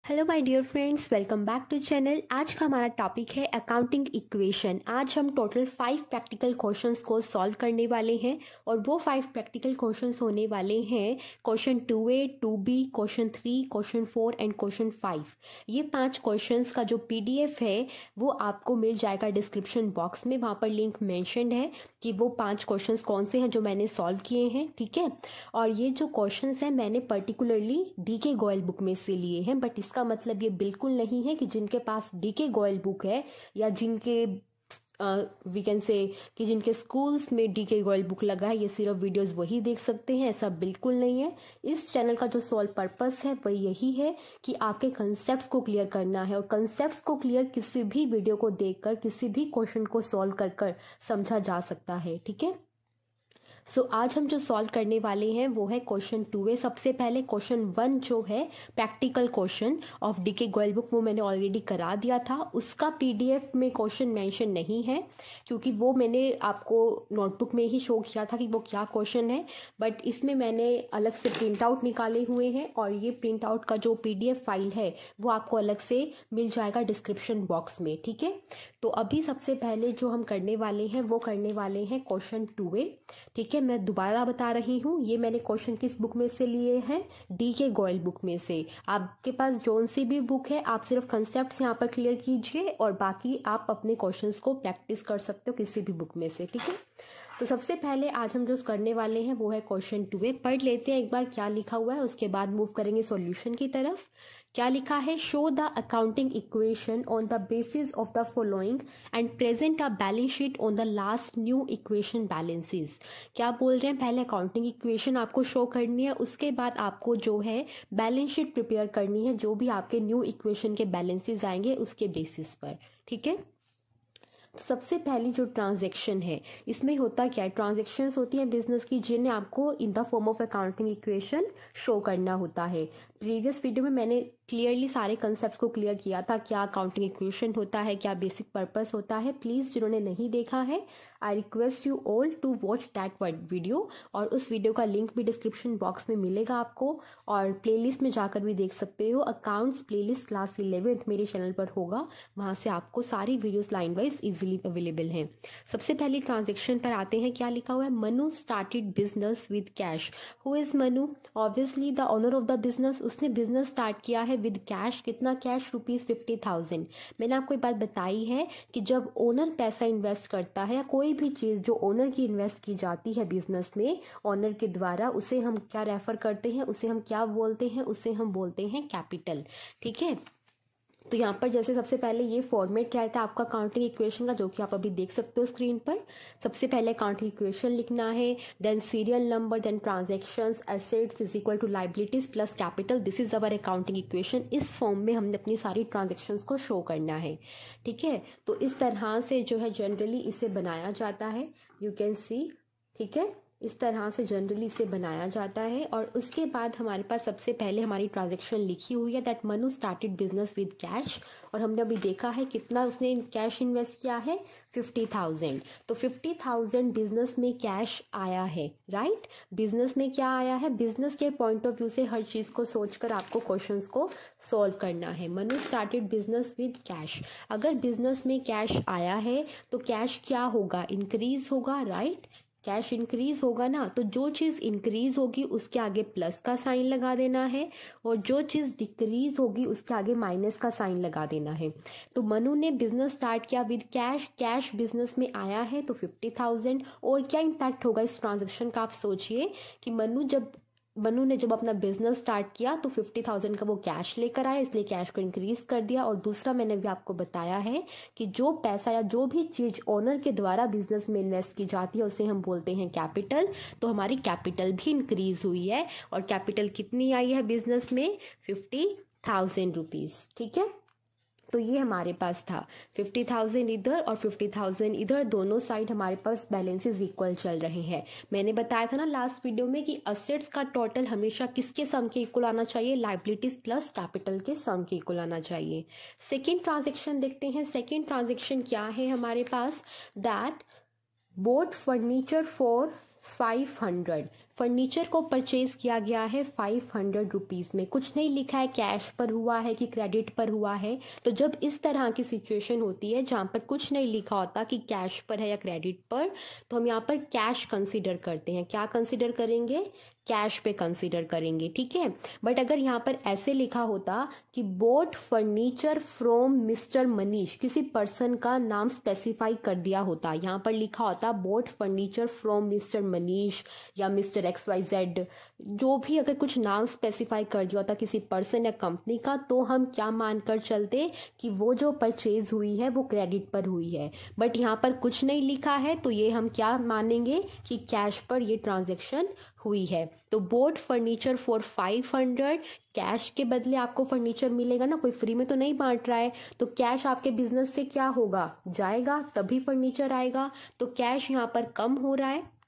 Hello my dear friends, welcome back to channel. आज का हमारा टॉपिक है अकाउंटिंग इक्वेशन। आज हम टोटल 5 प्रैक्टिकल क्वेश्चंस को सॉल्व करने वाले हैं और वो 5 प्रैक्टिकल क्वेश्चंस होने वाले हैं question 2A, 2B, question 3, question 4 and question 5। ये 5 क्वेश्चंस का जो PDF है वो आपको मिल जाएगा डिस्क्रिप्शन बॉक्स में। वहाँ पर लिंक मेंशन्ड है कि वो 5 क्वेश्चंस कौन से हैं जो मैंने सॉल्व किए हैं, ठीक है। और ये जो क्वेश्चंस हैं मैंने पर्टिकुलरली DK गोयल बुक में से लिए हैं, बट इसका मतलब ये बिल्कुल नहीं है कि जिनके पास DK गोयल बुक है या जिनके वी कैन से कि जिनके स्कूल्स में DK गोयल बुक लगा है ये सिर्फ वीडियोस वही देख सकते हैं। ऐसा बिल्कुल नहीं है। इस चैनल का जो सोल पर्पस है वह यही है कि आपके कंसेप्ट्स को क्लियर करना है और कंसेप्ट्स को क्लियर किसी भी वीडियो को देखकर किसी भी क्वेश्चन को सॉल्व कर समझा जा सकता है, ठीक है। सो आज हम जो सॉल्व करने वाले हैं वो है क्वेश्चन 2A। सबसे पहले क्वेश्चन 1 जो है practical question of DK Goyal book वो मैंने ऑलरेडी करा दिया था। उसका PDF में क्वेश्चन मेंशन नहीं है क्योंकि वो मैंने आपको नोटबुक में ही शो किया था कि वो क्या क्वेश्चन है, बट इसमें मैंने अलग से प्रिंट आउट निकाले हुए हैं और ये प्रिंट आउट का जो PDF फाइल है वो आपको अलग से मिल जाएगा डिस्क्रिप्शन बॉक्स में, ठीक है। तो अभी सबसे पहले जो हम करने वाले हैं वो करने वाले हैं क्वेश्चन 2A, ठीक है। मैं दोबारा बता रही हूँ ये मैंने क्वेश्चन किस बुक में से लिए हैं, DK गोयल बुक में से। आपके पास जोन सी भी बुक है आप सिर्फ कंसेप्ट यहाँ पर क्लियर कीजिए और बाकी आप अपने क्वेश्चंस को प्रैक्टिस कर सकते हो किसी भी बुक में से, ठीक है। तो सबसे पहले आज हम जो करने वाले हैं वो है क्वेश्चन 2A। पढ़ लेते हैं एक बार क्या लिखा हुआ है, उसके बाद मूव करेंगे सॉल्यूशन की तरफ। क्या लिखा है, show the accounting equation on the basis of the following and present a balance sheet on the last new equation balances. क्या बोल रहे हैं, पहले अकाउंटिंग इक्वेशन आपको शो करनी है, उसके बाद आपको जो है बैलेंस शीट प्रिपेयर करनी है जो भी आपके न्यू इक्वेशन के बैलेंसेस आएंगे उसके बेसिस पर, ठीक है। सबसे पहली जो ट्रांजैक्शन है इसमें होता क्या है, ट्रांजैक्शंस होती हैं बिजनेस की जिन्हें आपको in the form of accounting equation show करना होता है। प्रीवियस वीडियो में मैंने क्लियरली सारे कंसेप्ट को क्लियर किया था, क्या अकाउंटिंग इक्वेशन होता है, क्या बेसिक पर्पस होता है। प्लीज जिन्होंने नहीं देखा है I request you all to watch that video और उस वीडियो का लिंक भी डिस्क्रिप्शन बॉक्स में मिलेगा आपको और प्लेलिस्ट में जाकर भी देख सकते हो। अकाउंट्स प्लेलिस्ट क्लास 11th मेरे चैनल पर होगा, वहां से आपको सारी videos line wise easily available हैं। सबसे पहले ट्रांजेक्शन पर आते हैं। क्या लिखा हुआ है, Manu started business with cash. Who is Manu, obviously the owner of the business. उसने बिजनेस स्टार्ट किया है विद कैश। कितना कैश, ₹50,000। मैंने आपको एक बात बताई है कि जब ओनर पैसा इन्वेस्ट करता है या कोई भी चीज जो ओनर की इन्वेस्ट की जाती है बिजनेस में ओनर के द्वारा, उसे हम क्या रेफर करते हैं, उसे हम क्या बोलते हैं, उसे हम बोलते हैं कैपिटल, ठीक है। तो यहाँ पर जैसे सबसे पहले ये फॉर्मेट रहता है आपका अकाउंटिंग इक्वेशन का जो कि आप अभी देख सकते हो स्क्रीन पर। सबसे पहले अकाउंटिंग इक्वेशन लिखना है, then serial number, then transactions, assets is equal to liabilities plus capital. This is our accounting equation. इस फॉर्म में हमने अपनी सारी ट्रांजैक्शंस को शो करना है, ठीक है। तो इस तरह से जो है जनरली इसे बनाया जाता है, यू कैन सी, ठीक है। इस तरह से जनरली इसे बनाया जाता है और उसके बाद हमारे पास सबसे पहले हमारी ट्रांजैक्शन लिखी हुई है that Manu started business with cash और हमने अभी देखा है कितना उसने कैश इन्वेस्ट किया है, 50,000। तो 50,000 बिजनेस में कैश आया है, राइट। बिजनेस में क्या आया है, बिजनेस के पॉइंट ऑफ व्यू से हर चीज को सोचकर आपको क्वेश्चंस को सॉल्व करना है। Manu started business with cash. अगर बिजनेस में कैश आया है तो कैश क्या होगा, इंक्रीज होगा, राइट। कैश इंक्रीज होगा ना, तो जो चीज इंक्रीज होगी उसके आगे प्लस का साइन लगा देना है और जो चीज डिक्रीज होगी उसके आगे माइनस का साइन लगा देना है। तो मनु ने बिजनेस स्टार्ट किया विद कैश, कैश बिजनेस में आया है तो 50,000। और क्या इम्पैक्ट होगा इस ट्रांजेक्शन का, आप सोचिए कि मनु ने जब अपना बिजनेस स्टार्ट किया तो 50,000 का वो कैश लेकर आया, इसलिए कैश को इंक्रीज कर दिया। और दूसरा मैंने भी आपको बताया है कि जो पैसा या जो भी चीज ओनर के द्वारा बिजनेस में इन्वेस्ट की जाती है उसे हम बोलते हैं कैपिटल। तो हमारी कैपिटल भी इंक्रीज हुई है और कैपिटल कितनी आई है बिजनेस में, 50,000 रुपीज, ठीक है। तो ये हमारे पास था 50,000 इधर और 50,000 इधर, दोनों साइड हमारे पास बैलेंसेस इक्वल चल रहे हैं। मैंने बताया था ना लास्ट वीडियो में कि असेट्स का टोटल हमेशा किसके सम के इक्वल आना चाहिए, लाइबिलिटीज प्लस कैपिटल के सम के इक्वल आना चाहिए। सेकेंड ट्रांजेक्शन देखते हैं। सेकेंड ट्रांजेक्शन क्या है हमारे पास, that bought furniture for 500। Furniture को परचेज किया गया है 500 रुपीज़ में, कुछ नहीं लिखा है कैश पर हुआ है कि क्रेडिट पर हुआ है। तो जब इस तरह की सिचुएशन होती है जहाँ पर कुछ नहीं लिखा होता कि कैश पर है या क्रेडिट पर, तो हम यहाँ पर कैश कंसीडर करते हैं। क्या कंसीडर करेंगे? कैश पे कंसीडर करेंगे, ठीक है। बट अगर यहाँ पर ऐसे लिखा होता कि boat furniture from mister Manish, किसी पर्सन का नाम स्पेसिफाई कर दिया होता, यहाँ पर लिखा होता boat furniture from mister Manish या मिस्टर XYZ, जो भी अगर कुछ नाम स्पेसिफाई कर दिया होता किसी पर्सन या कंपनी का, तो हम क्या मानकर चलते कि वो जो परचेज हुई है वो क्रेडिट पर हुई है। बट यहाँ पर कुछ नहीं लिखा है, तो ये हम क्या मानेंगे कि कैश पर ये ट्रांजेक्शन हुई है। तो बोट फर्नीचर फॉर 500, कैश के बदले आपको फर्नीचर मिलेगा ना, कोई फ्री में तो नहीं बांट रहा है। तो कैश आपके बिजनेस से क्या होगा? जाएगा, तभी फर्नीचर आएगा। तो कैश यहाँ पर कम हो रहा है,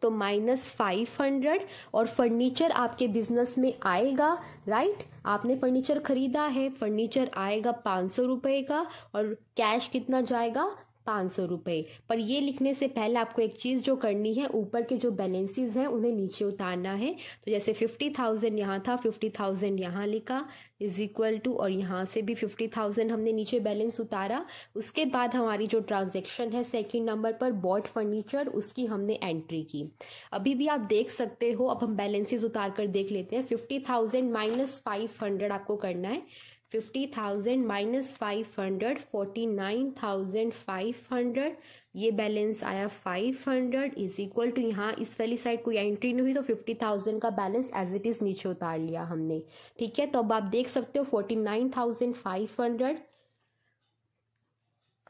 तो -500, और फर्नीचर आपके बिजनेस में आएगा, राइट। आपने फर्नीचर खरीदा है, फर्नीचर आएगा 500 रुपये का, और कैश कितना जाएगा? 500 रुपये। पर ये लिखने से पहले आपको एक चीज़ जो करनी है, ऊपर के जो बैलेंसेस हैं उन्हें नीचे उतारना है। तो जैसे 50,000 यहाँ था, 50,000 यहाँ लिखा इज इक्वल टू, और यहाँ से भी 50,000 हमने नीचे बैलेंस उतारा। उसके बाद हमारी जो ट्रांजैक्शन है सेकंड नंबर पर बॉट फर्नीचर, उसकी हमने एंट्री की। अभी भी आप देख सकते हो, अब हम बैलेंसेस उतार कर देख लेते हैं। 50,000 -500 आपको करना है। 50,000 -500 49,500, ये बैलेंस आया 500 इज इक्वल टू, यहाँ इस वाली साइड कोई एंट्री नहीं हुई तो 50,000 का बैलेंस एज इट इज नीचे उतार लिया हमने, ठीक है। तो अब आप देख सकते हो 49,500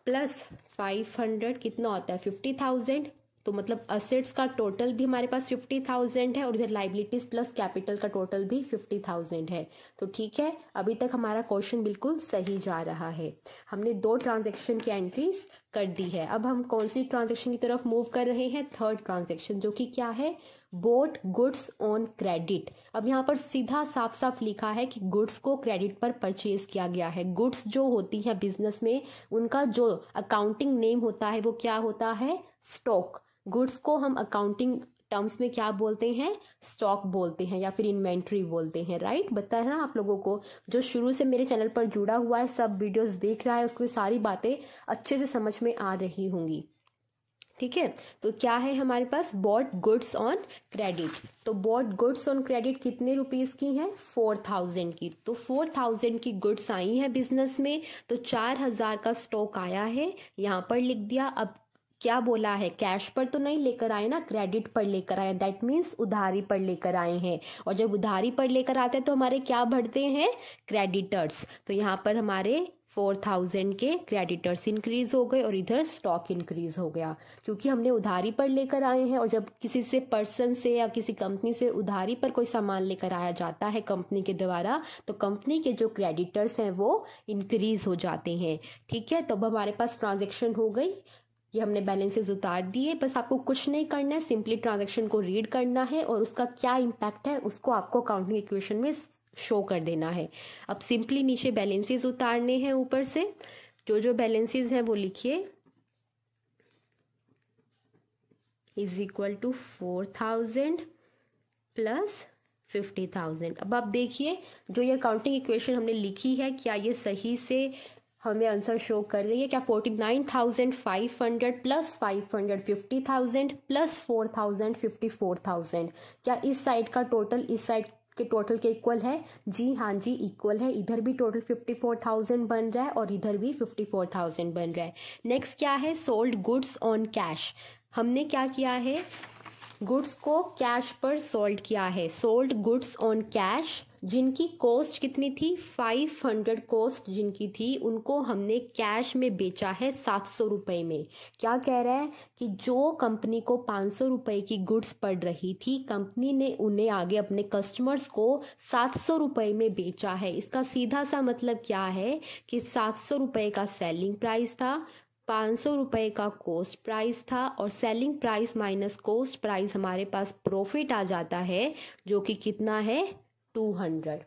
प्लस 500 कितना होता है? 50,000। तो मतलब असेट्स का टोटल भी हमारे पास 50,000 है, और इधर लाइबिलिटीज प्लस कैपिटल का टोटल भी 50,000 है। तो ठीक है, अभी तक हमारा क्वेश्चन बिल्कुल सही जा रहा है। हमने 2 ट्रांजैक्शन की एंट्रीज कर दी है। अब हम कौन सी ट्रांजैक्शन की तरफ मूव कर रहे हैं? थर्ड ट्रांजैक्शन, जो कि क्या है? Bought goods on credit. अब यहाँ पर सीधा साफ साफ लिखा है कि गुड्स को क्रेडिट पर परचेज किया गया है। गुड्स जो होती है बिजनेस में, उनका जो अकाउंटिंग नेम होता है वो क्या होता है? स्टॉक। गुड्स को हम अकाउंटिंग टर्म्स में क्या बोलते हैं? स्टॉक बोलते हैं या फिर इन्वेंट्री बोलते हैं, राइट। बताया ना आप लोगों को, जो शुरू से मेरे चैनल पर जुड़ा हुआ है, सब वीडियोस देख रहा है, उसको सारी बातें अच्छे से समझ में आ रही होंगी, ठीक है। तो क्या है हमारे पास? Bought goods on credit. तो बॉट गुड्स ऑन क्रेडिट कितने रुपीस की है? 4,000 की। तो 4,000 की गुड्स आई हैं बिजनेस में, तो 4,000 का स्टॉक आया है, यहाँ पर लिख दिया। अब क्या बोला है? कैश पर तो नहीं लेकर आए ना, क्रेडिट पर लेकर आए, दैट मीन्स उधारी पर लेकर आए हैं। और जब उधारी पर लेकर आते हैं तो हमारे क्या बढ़ते हैं? क्रेडिटर्स। तो यहाँ पर हमारे 4,000 के क्रेडिटर्स इंक्रीज हो गए और इधर स्टॉक इंक्रीज हो गया, क्योंकि हमने उधारी पर लेकर आए हैं। और जब किसी से, पर्सन से या किसी कंपनी से उधारी पर कोई सामान लेकर आया जाता है कंपनी के द्वारा, तो कंपनी के जो क्रेडिटर्स हैं वो इंक्रीज हो जाते हैं, ठीक है। तो अब हमारे पास ट्रांजेक्शन हो गई, ये हमने बैलेंसेस उतार दिए। बस आपको कुछ नहीं करना है, सिंपली ट्रांजैक्शन को रीड करना है और उसका क्या इम्पैक्ट है उसको आपको अकाउंटिंग इक्वेशन में शो कर देना है। अब सिंपली नीचे बैलेंसेस उतारने हैं, ऊपर से जो जो बैलेंसेस हैं वो लिखिए। Is equal to 4,000 plus 50,000। अब आप देखिए, जो ये अकाउंटिंग इक्वेशन हमने लिखी है, क्या ये सही से हमें आंसर शो कर रही है? क्या 49,500 प्लस 500 50,000 प्लस 4,000 54,000, क्या इस साइड का टोटल इस साइड के टोटल के इक्वल है? जी हाँ जी, इक्वल है। इधर भी टोटल 54,000 बन रहा है और इधर भी 54,000 बन रहा है। नेक्स्ट क्या है? Sold goods on cash. हमने क्या किया है? गुड्स को कैश पर सोल्ड किया है। सोल्ड गुड्स ऑन कैश, जिनकी कॉस्ट कितनी थी? 500 कॉस्ट जिनकी थी, उनको हमने कैश में बेचा है 700 रुपये में। क्या कह रहा है कि जो कंपनी को 500 रुपये की गुड्स पड़ रही थी, कंपनी ने उन्हें आगे अपने कस्टमर्स को 700 रुपये में बेचा है। इसका सीधा सा मतलब क्या है कि 700 रुपये का सेलिंग प्राइस था, 500 रुपये का कॉस्ट प्राइस था, और selling price minus cost price हमारे पास प्रॉफिट आ जाता है, जो कि कितना है? 200।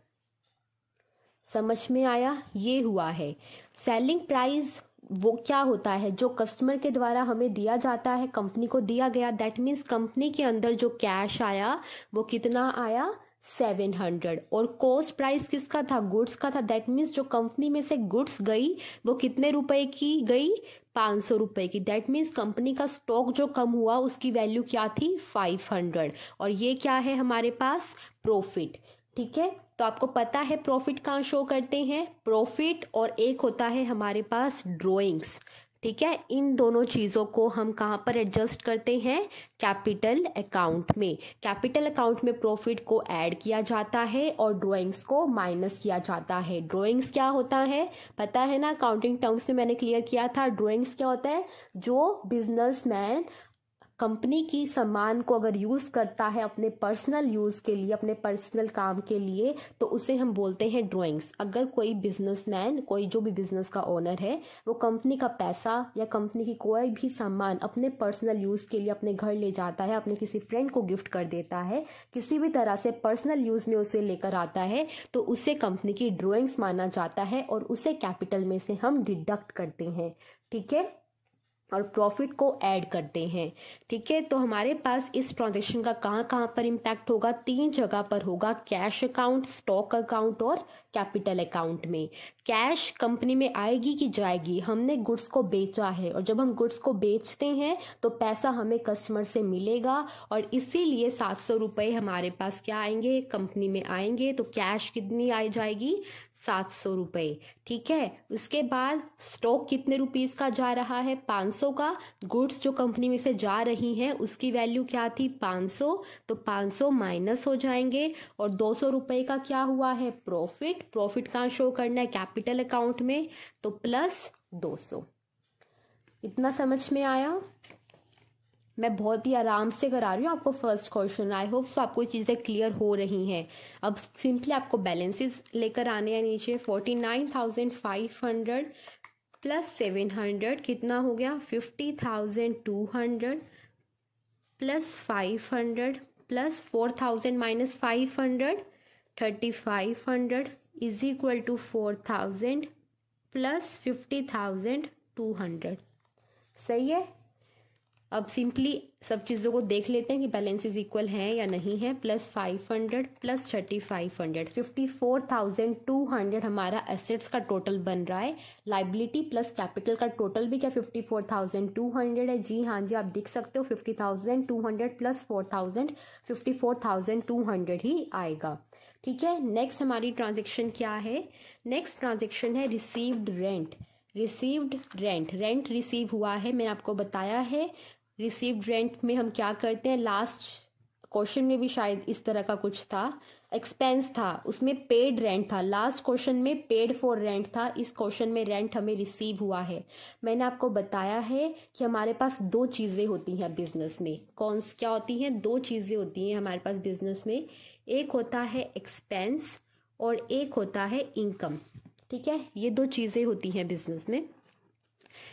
समझ में आया? ये हुआ है सेलिंग प्राइस वो क्या होता है, जो कस्टमर के द्वारा हमें दिया जाता है, कंपनी को दिया गया, दैट मीन्स कंपनी के अंदर जो कैश आया वो कितना आया 700। और कॉस्ट प्राइस किसका था, गुड्स का था, दैट मीन्स जो कंपनी में से गुड्स गई वो कितने रुपए की गई, 500 रुपए की। दैट मीन्स कंपनी का स्टॉक जो कम हुआ उसकी वैल्यू क्या थी 500। और ये क्या है हमारे पास प्रॉफिट। ठीक है, तो आपको पता है प्रॉफिट कहाँ शो करते हैं, प्रॉफिट और एक होता है हमारे पास ड्रॉइंग्स। ठीक है, इन दोनों चीज़ों को हम कहाँ पर एडजस्ट करते हैं, कैपिटल अकाउंट में। कैपिटल अकाउंट में प्रॉफिट को ऐड किया जाता है और ड्रॉइंग्स को माइनस किया जाता है। ड्रॉइंग्स क्या होता है पता है ना, अकाउंटिंग टर्म्स में मैंने क्लियर किया था। ड्रॉइंग्स क्या होता है, जो बिजनेसमैन कंपनी की सामान को अगर यूज़ करता है अपने पर्सनल यूज़ के लिए, अपने पर्सनल काम के लिए, तो उसे हम बोलते हैं ड्राइंग्स। अगर कोई बिजनेसमैन, कोई जो भी बिजनेस का ओनर है, वो कंपनी का पैसा या कंपनी की कोई भी सामान अपने पर्सनल यूज़ के लिए अपने घर ले जाता है, अपने किसी फ्रेंड को गिफ्ट कर देता है, किसी भी तरह से पर्सनल यूज़ में उसे लेकर आता है, तो उसे कंपनी की ड्राइंग्स माना जाता है और उसे कैपिटल में से हम डिडक्ट करते हैं। ठीक है, और प्रॉफिट को ऐड करते हैं। ठीक है, तो हमारे पास इस ट्रांजैक्शन का कहाँ कहाँ पर इम्पैक्ट होगा, 3 जगह पर होगा, कैश अकाउंट, स्टॉक अकाउंट और कैपिटल अकाउंट में। कैश कंपनी में आएगी कि जाएगी, हमने गुड्स को बेचा है और जब हम गुड्स को बेचते हैं तो पैसा हमें कस्टमर से मिलेगा और इसीलिए 700 रुपये हमारे पास क्या आएंगे, कंपनी में आएंगे। तो कैश कितनी आ जाएगी, 700 रुपये। ठीक है, उसके बाद स्टॉक कितने रुपीस का जा रहा है, 500 का। गुड्स जो कंपनी में से जा रही हैं उसकी वैल्यू क्या थी, 500, तो 500 माइनस हो जाएंगे और 200 रुपये का क्या हुआ है, प्रॉफिट। प्रॉफिट कहाँ शो करना है, कैपिटल अकाउंट में, तो प्लस 200। इतना समझ में आया, मैं बहुत ही आराम से करा रही हूँ आपको first question. I hope so आपको चीज़ें क्लियर हो रही हैं। अब सिंपली आपको बैलेंसेस लेकर आने हैं नीचे। 49,500 प्लस 700 कितना हो गया, 50,200 plus 500 plus 4,000 minus 500 3,500 is equal to 4,000 plus 50,200। सही है। अब सिंपली सब चीज़ों को देख लेते हैं कि बैलेंसेस इक्वल हैं या नहीं है। प्लस 500 प्लस 3,500 54,200 हमारा एसेट्स का टोटल बन रहा है। लाइबिलिटी प्लस कैपिटल का टोटल भी क्या 54,200 है। जी हाँ जी, आप देख सकते हो 50,200 प्लस 4,000 54,200 ही आएगा। ठीक है, नेक्स्ट हमारी ट्रांजेक्शन क्या है, नेक्स्ट ट्रांजेक्शन है received rent. Received rent, rent receive हुआ है, मैंने आपको बताया है। रिसीव्ड रेंट में हम क्या करते हैं, लास्ट क्वेश्चन में भी शायद इस तरह का कुछ था, एक्सपेंस था, उसमें पेड रेंट था। लास्ट क्वेश्चन में पेड फॉर रेंट था, इस क्वेश्चन में रेंट हमें रिसीव हुआ है। मैंने आपको बताया है कि हमारे पास 2 चीज़ें होती हैं बिजनेस में। कौन क्या होती हैं, 2 चीज़ें होती हैं हमारे पास बिजनेस में। एक होता है एक्सपेंस और एक होता है इनकम। ठीक है, ये 2 चीज़ें होती हैं बिजनेस में।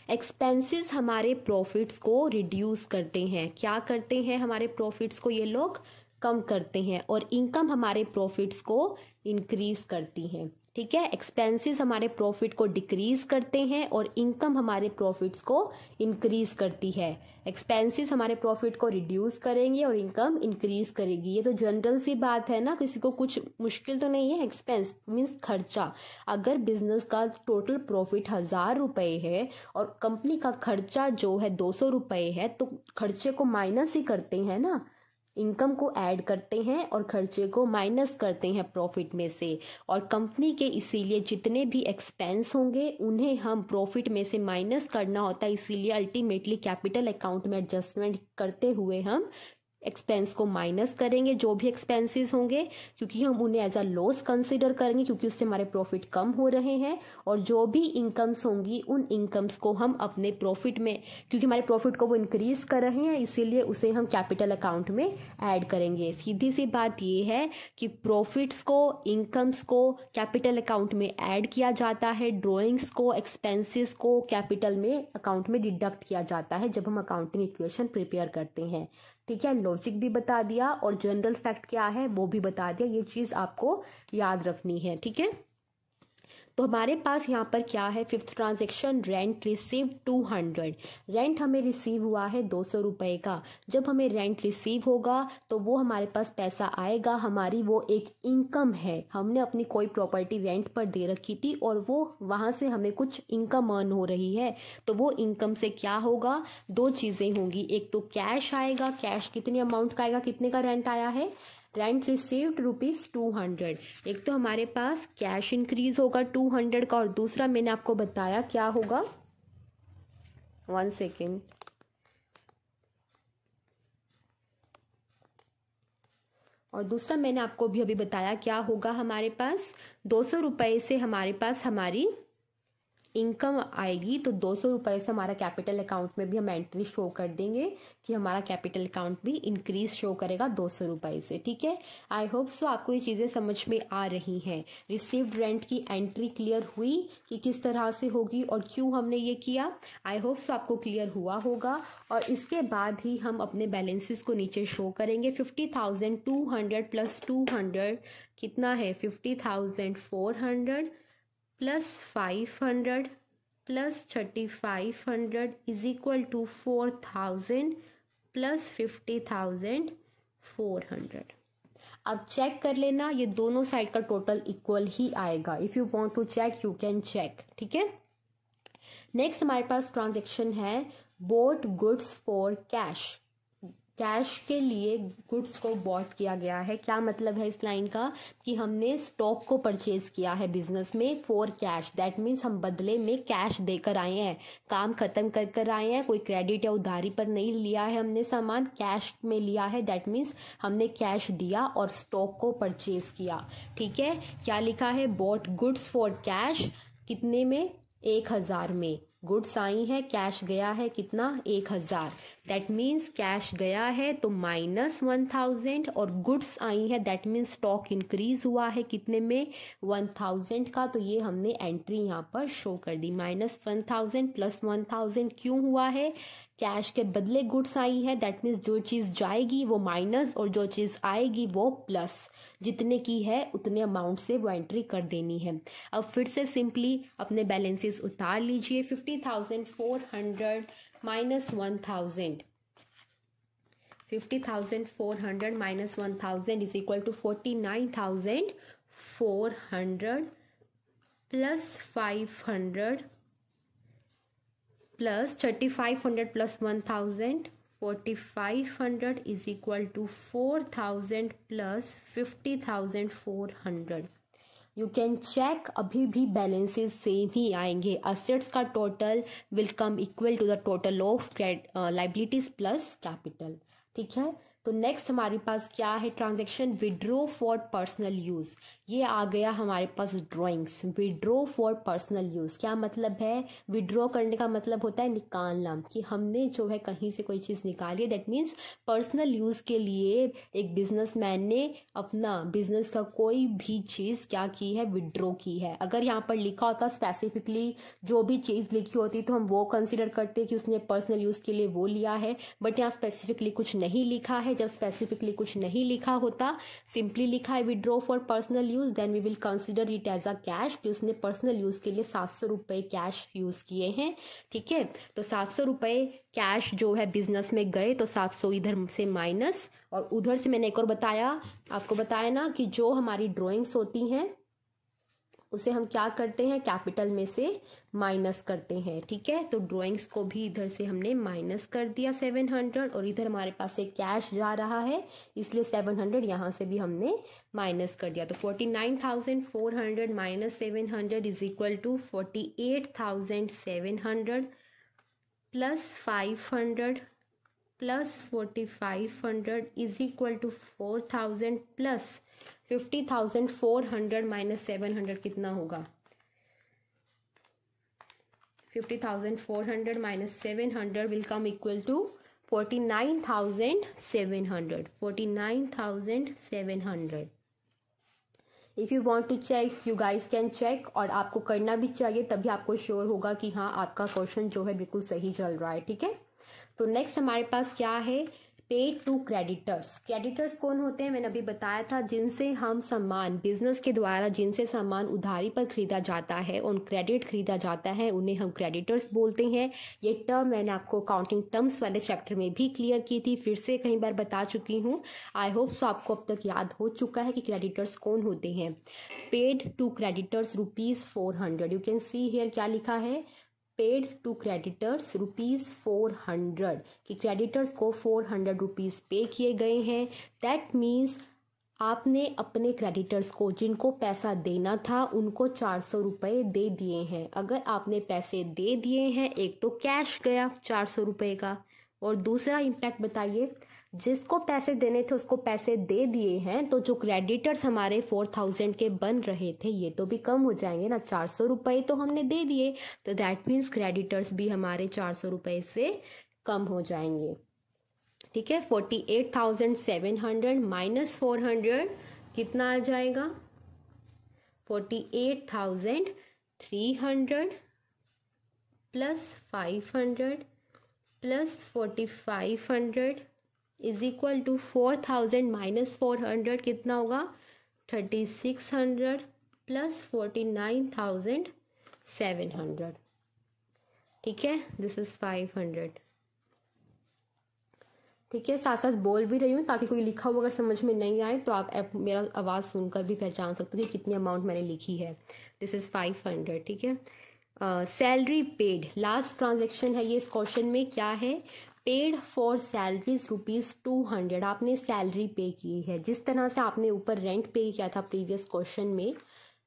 एक्सपेंसेस हमारे प्रॉफिट्स को रिड्यूस करते हैं। क्या करते हैं, हमारे प्रॉफिट्स को ये लोग कम करते हैं और इनकम हमारे प्रॉफिट्स को इंक्रीज करती हैं। ठीक है, एक्सपेंसेस हमारे प्रॉफिट को डिक्रीज करते हैं और इनकम हमारे प्रॉफिट्स को इंक्रीज करती है। एक्सपेंसेस हमारे प्रॉफिट को रिड्यूस करेंगे और इनकम इंक्रीज करेगी। ये तो जनरल सी बात है ना, किसी को कुछ मुश्किल तो नहीं है। एक्सपेंस मीन्स खर्चा। अगर बिजनेस का टोटल प्रॉफिट 1,000 रुपये है और कंपनी का खर्चा जो है 200 रुपये है, तो खर्चे को माइनस ही करते हैं ना, इनकम को ऐड करते हैं और खर्चे को माइनस करते हैं प्रॉफिट में से। और कंपनी के इसीलिए जितने भी एक्सपेंस होंगे उन्हें हम प्रॉफिट में से माइनस करना होता है। इसीलिए अल्टीमेटली कैपिटल अकाउंट में एडजस्टमेंट करते हुए हम एक्सपेंस को माइनस करेंगे, जो भी एक्सपेंसेस होंगे, क्योंकि हम उन्हें एज अ लॉस कंसिडर करेंगे क्योंकि उससे हमारे प्रॉफिट कम हो रहे हैं। और जो भी इनकम्स होंगी उन इनकम्स को हम अपने प्रॉफिट में, क्योंकि हमारे प्रॉफिट को वो इंक्रीज कर रहे हैं, इसीलिए उसे हम कैपिटल अकाउंट में ऐड करेंगे। सीधी सी बात ये है कि प्रॉफिट्स को, इनकम्स को कैपिटल अकाउंट में ऐड किया जाता है, ड्रॉइंग्स को, एक्सपेंसेस को कैपिटल में अकाउंट में डिडक्ट किया जाता है जब हम अकाउंटिंग इक्वेशन प्रिपेयर करते हैं। ठीक है, लॉजिक भी बता दिया और जनरल फैक्ट क्या है वो भी बता दिया। ये चीज़ आपको याद रखनी है। ठीक है, तो हमारे पास यहाँ पर क्या है, fifth transaction rent receive 200। Rent हमें रिसीव हुआ है 200 रुपये का। जब हमें रेंट रिसीव होगा तो वो हमारे पास पैसा आएगा, हमारी वो एक इनकम है। हमने अपनी कोई प्रॉपर्टी रेंट पर दे रखी थी और वो वहाँ से हमें कुछ इनकम अर्न हो रही है, तो वो इनकम से क्या होगा, दो चीज़ें होंगी। एक तो कैश आएगा, कैश कितने अमाउंट का आएगा, कितने का रेंट आया है, रेंट रिसीव्ड ₹200। एक तो हमारे पास कैश इंक्रीज होगा 200 का, और दूसरा मैंने आपको बताया क्या होगा, 1 सेकेंड, और दूसरा मैंने आपको भी अभी बताया क्या होगा, हमारे पास 200 रुपये से हमारे पास हमारी इनकम आएगी। तो 200 रुपये से हमारा कैपिटल अकाउंट में भी हम एंट्री शो कर देंगे कि हमारा कैपिटल अकाउंट भी इंक्रीज शो करेगा 200 रुपये से। ठीक है, आई होप सो आपको ये चीज़ें समझ में आ रही हैं। रिसीव्ड रेंट की एंट्री क्लियर हुई कि किस तरह से होगी और क्यों हमने ये किया, आई होप सो आपको क्लियर हुआ होगा। और इसके बाद ही हम अपने बैलेंसेस को नीचे शो करेंगे। 50,200 प्लस 200 कितना है, 50,400 plus 500 plus 3,500 is equal to 4,000 plus 50,400। अब चेक कर लेना, ये दोनों साइड का टोटल इक्वल ही आएगा। If you want to check you can check. ठीक है, नेक्स्ट हमारे पास ट्रांजेक्शन है bought goods for cash. Cash के लिए गुड्स को बॉट किया गया है। क्या मतलब है इस लाइन का, कि हमने स्टॉक को परचेज किया है बिजनेस में फॉर कैश। दैट मीन्स हम बदले में कैश देकर आए हैं, काम खत्म कर कर आए हैं, कोई क्रेडिट या उधारी पर नहीं लिया है हमने सामान, कैश में लिया है। दैट मीन्स हमने कैश दिया और स्टॉक को परचेज किया। ठीक है, क्या लिखा है, बॉट गुड्स फॉर कैश, कितने में, 1000 में। गुड्स आई है, कैश गया है कितना, 1000। दैट मीन्स कैश गया है तो -1000, और गुड्स आई है दैट मीन्स स्टॉक इंक्रीज हुआ है कितने में, 1000 का। तो ये हमने एंट्री यहाँ पर शो कर दी, -1000 प्लस 1000 क्यों हुआ है, कैश के बदले गुड्स आई है। दैट मीन्स जो चीज़ जाएगी वो माइनस और जो चीज़ आएगी वो प्लस, जितने की है उतने अमाउंट से वो एंट्री कर देनी है। अब फिर से सिंपली अपने बैलेंसेस उतार लीजिए। 50,400 minus 1000, 50,400 minus 1000 is equal to 49,400 plus 500 plus 3,500 plus 1000, 4,500 is equal to 4,000 plus 50,400। You can check, अभी भी बैलेंसेस सेम ही आएंगे। असेट्स का total will come equal to the total of liabilities plus capital. ठीक है, तो नेक्स्ट हमारे पास क्या है transaction, withdraw for personal use. ये आ गया हमारे पास drawings, withdraw for personal use. क्या मतलब है, विड्रॉ करने का मतलब होता है निकालना, कि हमने जो है कहीं से कोई चीज़ निकाली है। दैट मीन्स पर्सनल यूज़ के लिए एक बिजनेसमैन ने अपना बिजनेस का कोई भी चीज़ क्या की है, विड्रॉ की है। अगर यहाँ पर लिखा होता स्पेसिफिकली जो भी चीज़ लिखी होती तो हम वो कंसिडर करते कि उसने पर्सनल यूज़ के लिए वो लिया है, बट यहाँ स्पेसिफिकली कुछ नहीं लिखा है। जब स्पेसिफिकली कुछ नहीं लिखा होता, सिंपली लिखा है withdraw for personal use, then we will consider it as a cash, कि उसने पर्सनल यूज के लिए 700 रुपये कैश यूज किए हैं। ठीक है, तो 700 रुपये कैश जो है बिजनेस में गए, तो 700 इधर से माइनस, और उधर से मैंने एक और बताया, आपको बताया ना कि जो हमारी ड्राइंग्स होती हैं उसे हम क्या करते हैं, कैपिटल में से माइनस करते हैं। ठीक है, तो ड्राइंग्स को भी इधर से हमने माइनस कर दिया 700, और इधर हमारे पास एक कैश जा रहा है इसलिए 700 यहाँ से भी हमने माइनस कर दिया। तो 49,400 minus 700 is equal to 48,700 plus 500 plus 4,500 is equal to 4,000 plus 50,400 minus 700 कितना होगा, 50,400 minus 700 will come equal to 49,700, 49,700। If you want to check you guys can check, और आपको करना भी चाहिए, तभी आपको श्योर होगा कि हाँ आपका क्वेश्चन जो है बिल्कुल सही चल रहा है। ठीक है, तो नेक्स्ट हमारे पास क्या है, पेड टू क्रेडिटर्स। क्रेडिटर्स कौन होते हैं, मैंने अभी बताया था, जिनसे हम सामान बिजनेस के द्वारा जिनसे सामान उधारी पर खरीदा जाता है, उन क्रेडिट खरीदा जाता है, उन्हें हम क्रेडिटर्स बोलते हैं। ये टर्म मैंने आपको अकाउंटिंग टर्म्स वाले चैप्टर में भी क्लियर की थी, फिर से कई बार बता चुकी हूँ। आई होप सो आपको अब तक याद हो चुका है कि क्रेडिटर्स कौन होते हैं। Paid to creditors ₹400, you can see here क्या लिखा है, पेड टू क्रेडिटर्स ₹400, कि क्रेडिटर्स को ₹400 पे किए गए हैं। दैट मीन्स आपने अपने क्रेडिटर्स को जिनको पैसा देना था उनको 400 रुपये दे दिए हैं। अगर आपने पैसे दे दिए हैं, एक तो कैश गया 400 रुपये का, और दूसरा इम्पैक्ट बताइए, जिसको पैसे देने थे उसको पैसे दे दिए हैं, तो जो क्रेडिटर्स हमारे 4000 के बन रहे थे ये तो भी कम हो जाएंगे ना, 400 रुपये तो हमने दे दिए, तो दैट मीन्स क्रेडिटर्स भी हमारे 400 रुपये से कम हो जाएंगे। ठीक है, 48,700 माइनस 400 कितना आ जाएगा, 48,300 plus 500 plus 4500 is equal to 4000 minus 400 कितना होगा, 3600 प्लस 49,700। ठीक है, दिस इज 500। ठीक है, साथ साथ बोल भी रही हूँ ताकि कोई लिखा हुआ अगर समझ में नहीं आए तो आप मेरा आवाज़ सुनकर भी पहचान सकते हो कि कितनी अमाउंट मैंने लिखी है। This is 500। ठीक है, सैलरी पेड, लास्ट ट्रांजेक्शन है ये इस क्वेश्चन में, क्या है, पेड फॉर सैलरीज ₹200, आपने सैलरी पे की है। जिस तरह से आपने ऊपर रेंट पे किया था प्रीवियस क्वेश्चन में,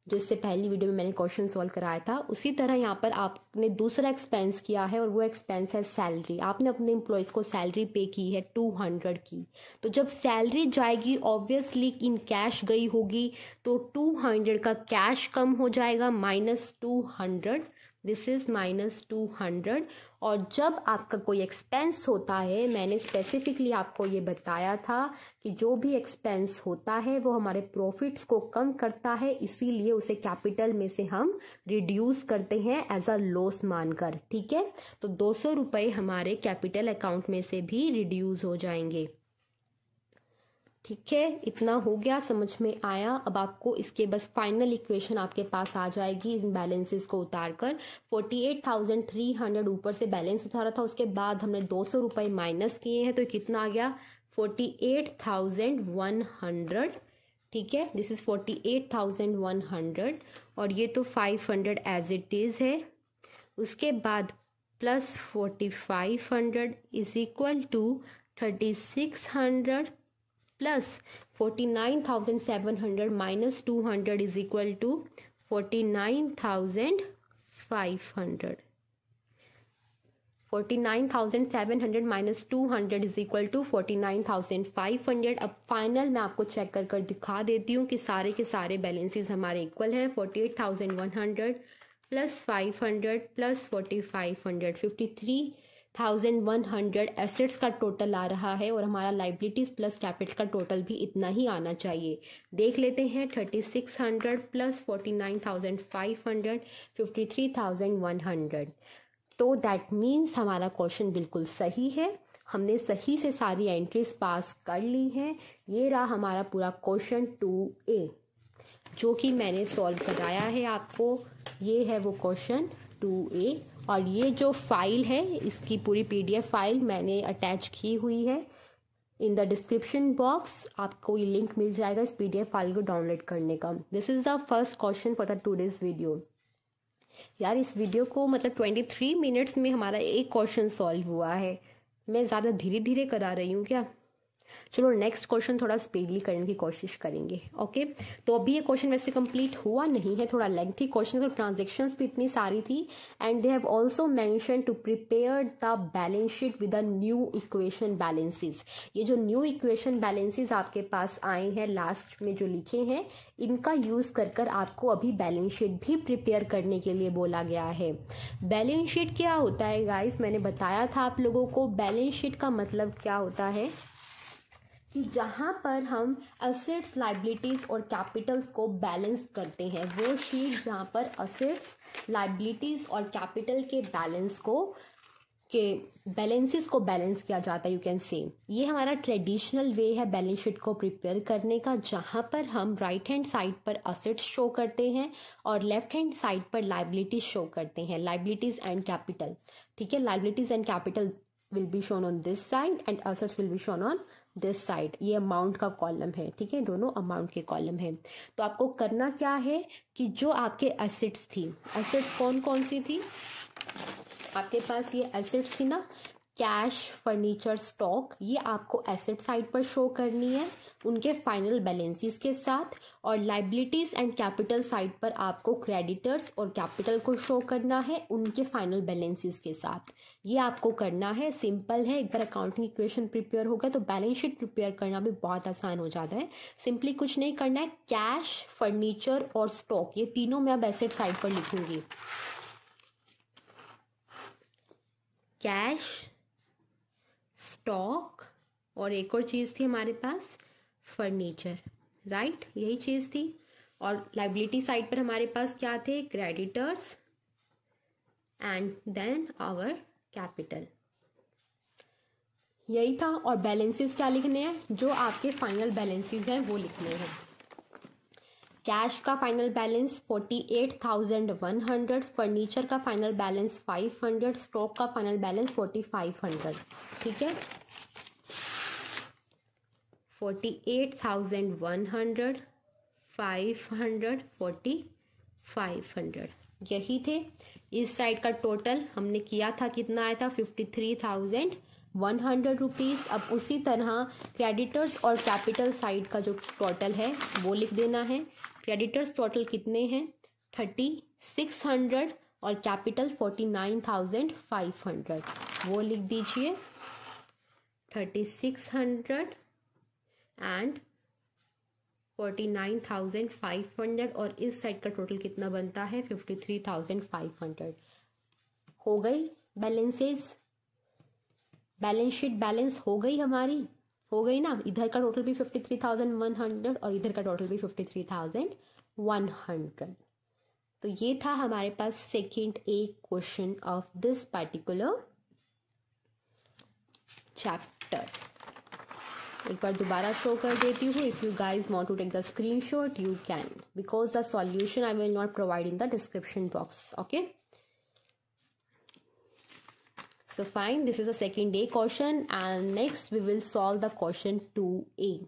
जो इससे पहली वीडियो में मैंने क्वेश्चन सॉल्व कराया था, उसी तरह यहाँ पर आपने दूसरा एक्सपेंस किया है, और वो एक्सपेंस है सैलरी। आपने अपने एम्प्लॉयज़ को सैलरी पे की है 200 की, तो जब सैलरी जाएगी ऑब्वियसली इन कैश गई होगी, तो 200 का कैश कम हो जाएगा, -200, दिस इज -200। और जब आपका कोई एक्सपेंस होता है, मैंने स्पेसिफिकली आपको ये बताया था कि जो भी एक्सपेंस होता है वो हमारे प्रॉफिट्स को कम करता है, इसीलिए उसे कैपिटल में से हम रिड्यूस करते हैं एज अ लॉस मानकर। ठीक है, तो 200 रुपये हमारे कैपिटल अकाउंट में से भी रिड्यूस हो जाएंगे। ठीक है, इतना हो गया, समझ में आया। अब आपको इसके बस फाइनल इक्वेशन आपके पास आ जाएगी इन बैलेंसेस को उतारकर। 48,300 ऊपर से बैलेंस उतारा था, उसके बाद हमने 200 रुपये माइनस किए हैं, तो कितना आ गया, 48,100। ठीक है, दिस इज 48,100, और ये तो 500 एज इट इज है। उसके बाद plus 4500 is equal to 3600 plus 49,700 minus 200 is equal to 49,500। 49,700 minus 200 is equal to 49,500। अब फाइनल मैं आपको चेक कर कर दिखा देती हूँ कि सारे के सारे बैलेंसेस हमारे इक्वल हैं। 48,100 प्लस 500 प्लस 4500, 53,100 एसेट्स का टोटल आ रहा है, और हमारा लाइबिलिटीज प्लस कैपिटल का टोटल भी इतना ही आना चाहिए। देख लेते हैं, 3600 प्लस 49,500, 53,100। तो दैट मीन्स हमारा क्वेश्चन बिल्कुल सही है, हमने सही से सारी एंट्रीज पास कर ली हैं। ये रहा हमारा पूरा क्वेश्चन 2A जो कि मैंने सॉल्व कराया है आपको। ये है वो क्वेश्चन 2A, और ये जो फाइल है इसकी पूरी PDF फाइल मैंने अटैच की हुई है इन द डिस्क्रिप्शन बॉक्स। आपको ये लिंक मिल जाएगा इस PDF फाइल को डाउनलोड करने का। This is the first question for the today's video. यार इस वीडियो को मतलब 23 मिनट्स में हमारा एक क्वेश्चन सॉल्व हुआ है। मैं ज़्यादा धीरे धीरे करा रही हूँ क्या? चलो नेक्स्ट क्वेश्चन थोड़ा स्पीडली करने की कोशिश करेंगे। ओके, तो अभी ये क्वेश्चन वैसे कंप्लीट हुआ नहीं है, थोड़ा लेंथी क्वेश्चन, और ट्रांजेक्शन्स भी इतनी सारी थी। And they have also mention to prepare the balance sheet with the new equation balances. ये जो न्यू इक्वेशन बैलेंसेस आपके पास आए हैं लास्ट में जो लिखे हैं, इनका यूज़ कर कर आपको अभी बैलेंस शीट भी प्रिपेयर करने के लिए बोला गया है। बैलेंस शीट क्या होता है गाइस? मैंने बताया था आप लोगों को, बैलेंस शीट का मतलब क्या होता है कि जहाँ पर हम असेट्स, लाइबिलिटीज़ और कैपिटल्स को बैलेंस करते हैं, वो शीट जहाँ पर असेट्स, लाइबिलिटीज़ और कैपिटल के बैलेंस को कि बैलेंसेस को बैलेंस किया जाता है, यू कैन से। ये हमारा ट्रेडिशनल वे है बैलेंस शीट को प्रिपेयर करने का, जहाँ पर हम राइट हैंड साइड पर असेट्स शो करते हैं और लेफ्ट हैंड साइड पर लाइबिलिटीज शो करते हैं, लाइबिलिटीज एंड कैपिटल। ठीक है, liabilities and capital will be shown on this side and assets will be shown on this side. ये अमाउंट का कॉलम है, ठीक है, दोनों अमाउंट के कॉलम है। तो आपको करना क्या है कि जो आपके एसेट्स थी, एसेट्स कौन कौन सी थी आपके पास, ये एसेट्स थी ना, कैश, फर्नीचर, स्टॉक, ये आपको एसेट साइड पर शो करनी है उनके फाइनल बैलेंसेस के साथ। और लाइबिलिटीज एंड कैपिटल साइड पर आपको क्रेडिटर्स और कैपिटल को शो करना है उनके फाइनल बैलेंसेस के साथ। ये आपको करना है, सिंपल है। एक बार अकाउंटिंग इक्वेशन प्रिपेयर हो गया तो बैलेंस शीट प्रिपेयर करना भी बहुत आसान हो जाता है। सिंपली कुछ नहीं करना है, कैश, फर्नीचर और स्टॉक, ये तीनों मैं अब एसेट साइड पर लिखूंगी। कैश, स्टॉक और एक और चीज़ थी हमारे पास, फर्नीचर, राइट, यही चीज़ थी। और लाइबिलिटी साइड पर हमारे पास क्या थे, creditors and then our capital, यही था। और बैलेंसेस क्या लिखने हैं, जो आपके फाइनल बैलेंसेस हैं वो लिखने हैं। कैश का फाइनल बैलेंस 48,100, फर्नीचर का फाइनल बैलेंस 500, स्टॉक का फाइनल बैलेंस 4500। ठीक है, 48,100, 500, 4500, यही थे। इस साइड का टोटल हमने किया था, कितना आया था, 53,100 रुपीज़। अब उसी तरह क्रेडिटर्स और कैपिटल साइड का जो टोटल है वो लिख देना है। क्रेडिटर्स टोटल कितने हैं, 3600 और कैपिटल 49,500, वो लिख दीजिए, 3600 एंड 49,500। और इस साइड का टोटल कितना बनता है, 53,500। हो गई बैलेंसेस, बैलेंस शीट बैलेंस हो गई हमारी, हो गई ना। इधर का टोटल भी 53,100 और इधर का टोटल भी 53,100। तो ये था हमारे पास second a question of this particular chapter. एक बार दोबारा शो कर देती हूँ। If you guys want to take the screenshot you can, because the solution I will not provide in the description box, okay. So fine, this is the second A question and next we will solve the question 2A.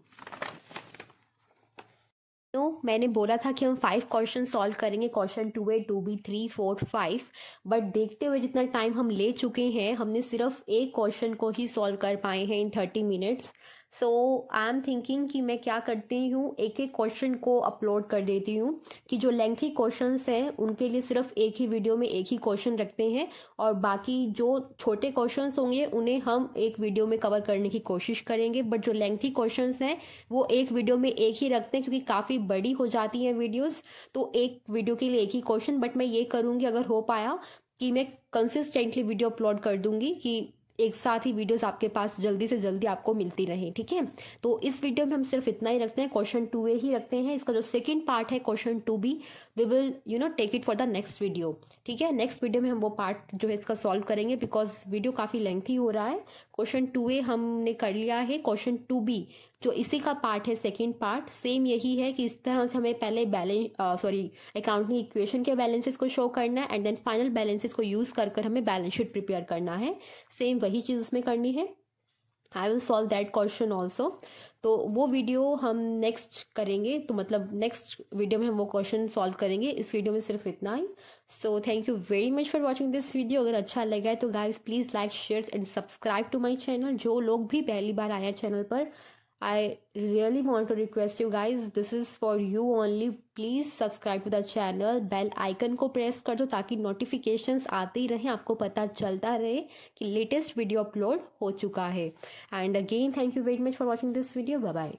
तो मैंने बोला था कि हम 5 question solve करेंगे, question 2A, 2B, 3, 4, 5, but देखते हुए जितना टाइम हम ले चुके हैं हमने सिर्फ एक क्वेश्चन को ही सॉल्व कर पाए हैं इन 30 minutes. So I am thinking कि मैं क्या करती हूँ, एक एक क्वेश्चन को अपलोड कर देती हूँ कि जो लेंथी क्वेश्चंस हैं उनके लिए सिर्फ एक ही वीडियो में एक ही क्वेश्चन रखते हैं और बाकी जो छोटे क्वेश्चंस होंगे उन्हें हम एक वीडियो में कवर करने की कोशिश करेंगे। बट जो लेंथी क्वेश्चंस हैं वो एक वीडियो में एक ही रखते हैं क्योंकि काफ़ी बड़ी हो जाती हैं वीडियोज़, तो एक वीडियो के लिए एक ही क्वेश्चन। बट मैं ये करूँगी अगर हो पाया कि मैं कंसिस्टेंटली वीडियो अपलोड कर दूंगी कि एक साथ ही वीडियोस आपके पास जल्दी से जल्दी आपको मिलती रहे, ठीक है। तो इस वीडियो में हम सिर्फ इतना ही रखते हैं, क्वेश्चन 2A ही रखते हैं। इसका जो सेकंड पार्ट है question 2B we will take it for the next video, ठीक है। नेक्स्ट वीडियो में हम वो पार्ट जो है इसका सॉल्व करेंगे बिकॉज वीडियो काफ़ी लेंथी हो रहा है। क्वेश्चन 2A हमने कर लिया है, क्वेश्चन 2B जो इसी का पार्ट है, सेकेंड पार्ट सेम यही है कि इस तरह से हमें पहले अकाउंटिंग इक्वेशन के बैलेंसेस को शो करना है एंड देन फाइनल बैलेंसेस को यूज कर हमें बैलेंस शीट प्रिपेयर करना है। सेम वही चीज़ उसमें करनी है। I will solve that question also. तो वो वीडियो हम नेक्स्ट करेंगे, तो मतलब नेक्स्ट वीडियो में हम वो क्वेश्चन सॉल्व करेंगे। इस वीडियो में सिर्फ इतना ही। So thank you very much for watching this video. अगर अच्छा लगा है तो guys please like, share and subscribe to my channel. जो लोग भी पहली बार आए हैं चैनल पर, I really want to request you guys, this is for you only, please subscribe to the channel, bell icon को प्रेस कर दो ताकि नोटिफिकेशंस आते ही रहें, आपको पता चलता रहे कि लेटेस्ट वीडियो अपलोड हो चुका है। And again thank you very much for watching this video, bye bye.